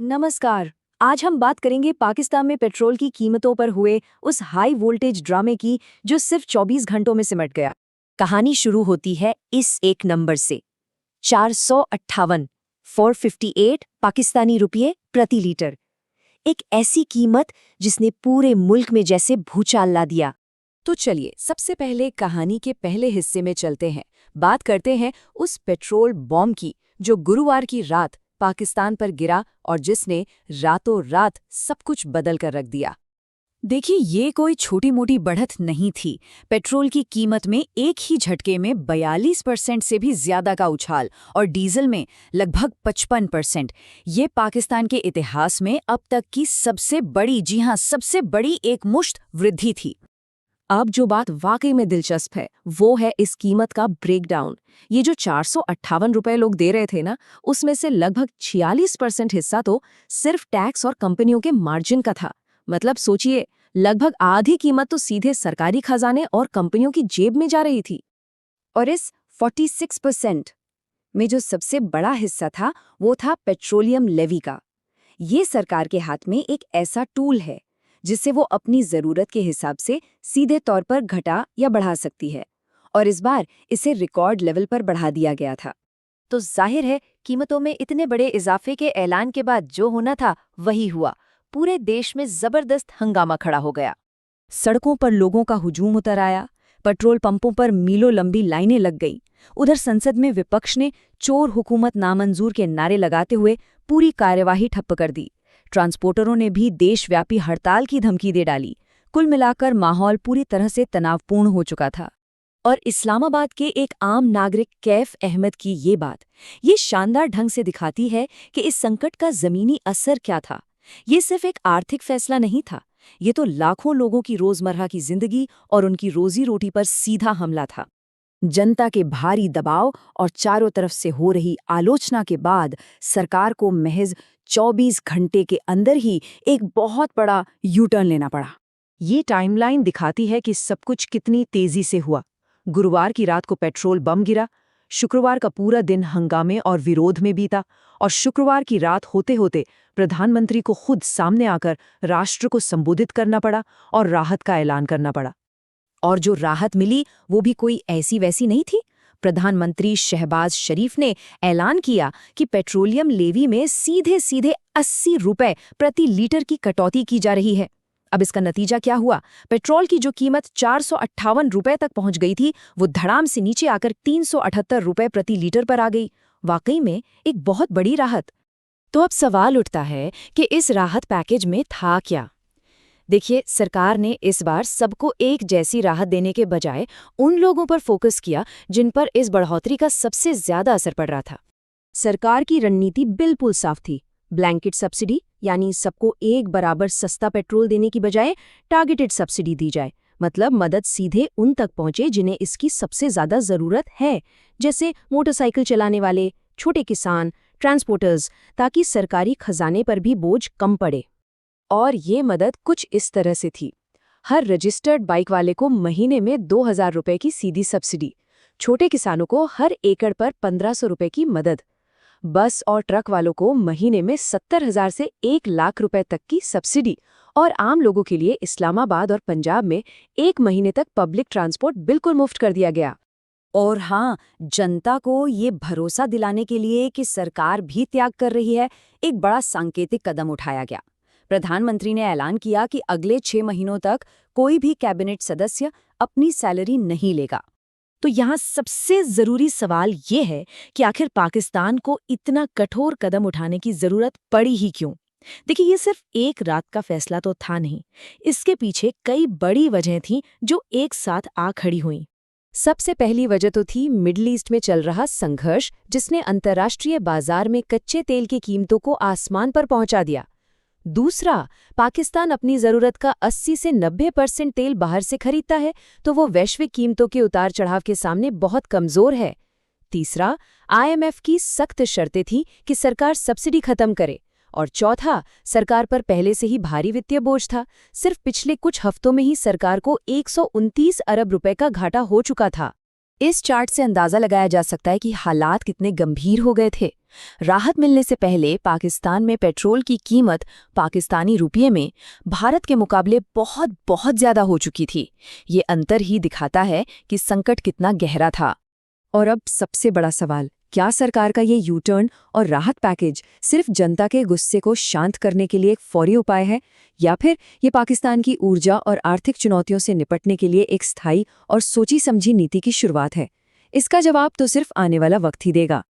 नमस्कार। आज हम बात करेंगे पाकिस्तान में पेट्रोल की कीमतों पर हुए उस हाई वोल्टेज ड्रामे की जो सिर्फ 24 घंटों में सिमट गया। कहानी शुरू होती है इस एक नंबर से 458 458 पाकिस्तानी रुपये प्रति लीटर। एक ऐसी कीमत जिसने पूरे मुल्क में जैसे भूचाल ला दिया। तो चलिए सबसे पहले कहानी के पहले हिस्से में चलते हैं। बात करते हैं उस पेट्रोल बॉम्ब की जो गुरुवार की रात पाकिस्तान पर गिरा और जिसने रातों रात सब कुछ बदल कर रख दिया। देखिए, ये कोई छोटी मोटी बढ़त नहीं थी। पेट्रोल की कीमत में एक ही झटके में 42% से भी ज्यादा का उछाल और डीजल में लगभग 55%। ये पाकिस्तान के इतिहास में अब तक की सबसे बड़ी, जी हां, सबसे बड़ी एकमुश्त वृद्धि थी। अब जो बात वाकई में दिलचस्प है वो है इस कीमत का ब्रेकडाउन। ये जो 458 रुपए लोग दे रहे थे ना, उसमें से लगभग 46% हिस्सा तो सिर्फ टैक्स और कंपनियों के मार्जिन का था। मतलब सोचिए, लगभग आधी कीमत तो सीधे सरकारी खजाने और कंपनियों की जेब में जा रही थी। और इस 46% में जो सबसे बड़ा हिस्सा था वो था पेट्रोलियम लेवी का। ये सरकार के हाथ में एक ऐसा टूल है जिससे वो अपनी जरूरत के हिसाब से सीधे तौर पर घटा या बढ़ा सकती है, और इस बार इसे रिकॉर्ड लेवल पर बढ़ा दिया गया था। तो जाहिर है कीमतों में इतने बड़े इजाफे के ऐलान के बाद जो होना था वही हुआ। पूरे देश में जबरदस्त हंगामा खड़ा हो गया। सड़कों पर लोगों का हुजूम उतर आया, पेट्रोल पंपों पर मीलों लंबी लाइनें लग गईं। उधर संसद में विपक्ष ने चोर हुकूमत नामंजूर के नारे लगाते हुए पूरी कार्यवाही ठप्प कर दी। ट्रांसपोर्टरों ने भी देशव्यापी हड़ताल की धमकी दे डाली। कुल मिलाकर माहौल पूरी तरह से तनावपूर्ण हो चुका था। और इस्लामाबाद के एक आम नागरिक कैफ अहमद की ये शानदार ढंग से दिखाती है कि इस संकट का जमीनी असर क्या था। ये सिर्फ एक आर्थिक फैसला नहीं था, ये तो लाखों लोगों की रोजमर्रा की जिंदगी और उनकी रोजी रोटी पर सीधा हमला था। जनता के भारी दबाव और चारों तरफ से हो रही आलोचना के बाद सरकार को महज 24 घंटे के अंदर ही एक बहुत बड़ा यू टर्न लेना पड़ा। ये टाइमलाइन दिखाती है कि सब कुछ कितनी तेजी से हुआ। गुरुवार की रात को पेट्रोल बम गिरा, शुक्रवार का पूरा दिन हंगामे और विरोध में बीता, और शुक्रवार की रात होते होते प्रधानमंत्री को खुद सामने आकर राष्ट्र को संबोधित करना पड़ा और राहत का ऐलान करना पड़ा। और जो राहत मिली वो भी कोई ऐसी वैसी नहीं थी। प्रधानमंत्री शहबाज शरीफ ने ऐलान किया कि पेट्रोलियम लेवी में सीधे सीधे 80 रुपए प्रति लीटर की कटौती की जा रही है। अब इसका नतीजा क्या हुआ? पेट्रोल की जो कीमत 458 रुपए तक पहुंच गई थी, वो धड़ाम से नीचे आकर 378 रुपए प्रति लीटर पर आ गई। वाकई में एक बहुत बड़ी राहत। तो अब सवाल उठता है कि इस राहत पैकेज में था क्या? देखिए, सरकार ने इस बार सबको एक जैसी राहत देने के बजाय उन लोगों पर फोकस किया जिन पर इस बढ़ोतरी का सबसे ज्यादा असर पड़ रहा था। सरकार की रणनीति बिल्कुल साफ थी। ब्लैंकेट सब्सिडी, यानी सबको एक बराबर सस्ता पेट्रोल देने की बजाय टारगेटेड सब्सिडी दी जाए। मतलब मदद सीधे उन तक पहुंचे जिन्हें इसकी सबसे ज्यादा जरूरत है, जैसे मोटरसाइकिल चलाने वाले, छोटे किसान, ट्रांसपोर्टर्स, ताकि सरकारी खजाने पर भी बोझ कम पड़े। और ये मदद कुछ इस तरह से थी। हर रजिस्टर्ड बाइक वाले को महीने में 2000 रुपए की सीधी सब्सिडी, छोटे किसानों को हर एकड़ पर 1500 रुपए की मदद, बस और ट्रक वालों को महीने में 70,000 से 1 लाख रुपए तक की सब्सिडी, और आम लोगों के लिए इस्लामाबाद और पंजाब में 1 महीने तक पब्लिक ट्रांसपोर्ट बिल्कुल मुफ्त कर दिया गया। और हाँ, जनता को ये भरोसा दिलाने के लिए कि सरकार भी त्याग कर रही है, एक बड़ा सांकेतिक कदम उठाया गया। प्रधानमंत्री ने ऐलान किया कि अगले 6 महीनों तक कोई भी कैबिनेट सदस्य अपनी सैलरी नहीं लेगा। तो यहाँ सबसे जरूरी सवाल ये है कि आखिर पाकिस्तान को इतना कठोर कदम उठाने की जरूरत पड़ी ही क्यों? देखिए, ये सिर्फ एक रात का फैसला तो था नहीं। इसके पीछे कई बड़ी वजहें थीं जो एक साथ आ खड़ी हुईं। सबसे पहली वजह तो थी मिडिल ईस्ट में चल रहा संघर्ष, जिसने अंतर्राष्ट्रीय बाजार में कच्चे तेल की कीमतों को आसमान पर पहुंचा दिया। दूसरा, पाकिस्तान अपनी जरूरत का 80 से 90% तेल बाहर से खरीदता है, तो वो वैश्विक कीमतों के उतार चढ़ाव के सामने बहुत कमजोर है। तीसरा, आईएमएफ की सख्त शर्तें थीं कि सरकार सब्सिडी खत्म करे। और चौथा, सरकार पर पहले से ही भारी वित्तीय बोझ था। सिर्फ पिछले कुछ हफ्तों में ही सरकार को 129 अरब रुपए का घाटा हो चुका था। इस चार्ट से अंदाजा लगाया जा सकता है कि हालात कितने गंभीर हो गए थे। राहत मिलने से पहले पाकिस्तान में पेट्रोल की कीमत पाकिस्तानी रुपये में भारत के मुकाबले बहुत बहुत ज्यादा हो चुकी थी। ये अंतर ही दिखाता है कि संकट कितना गहरा था। और अब सबसे बड़ा सवाल, क्या सरकार का ये यू टर्न और राहत पैकेज सिर्फ जनता के गुस्से को शांत करने के लिए एक फौरी उपाय है, या फिर ये पाकिस्तान की ऊर्जा और आर्थिक चुनौतियों से निपटने के लिए एक स्थायी और सोची समझी नीति की शुरुआत है? इसका जवाब तो सिर्फ आने वाला वक्त ही देगा।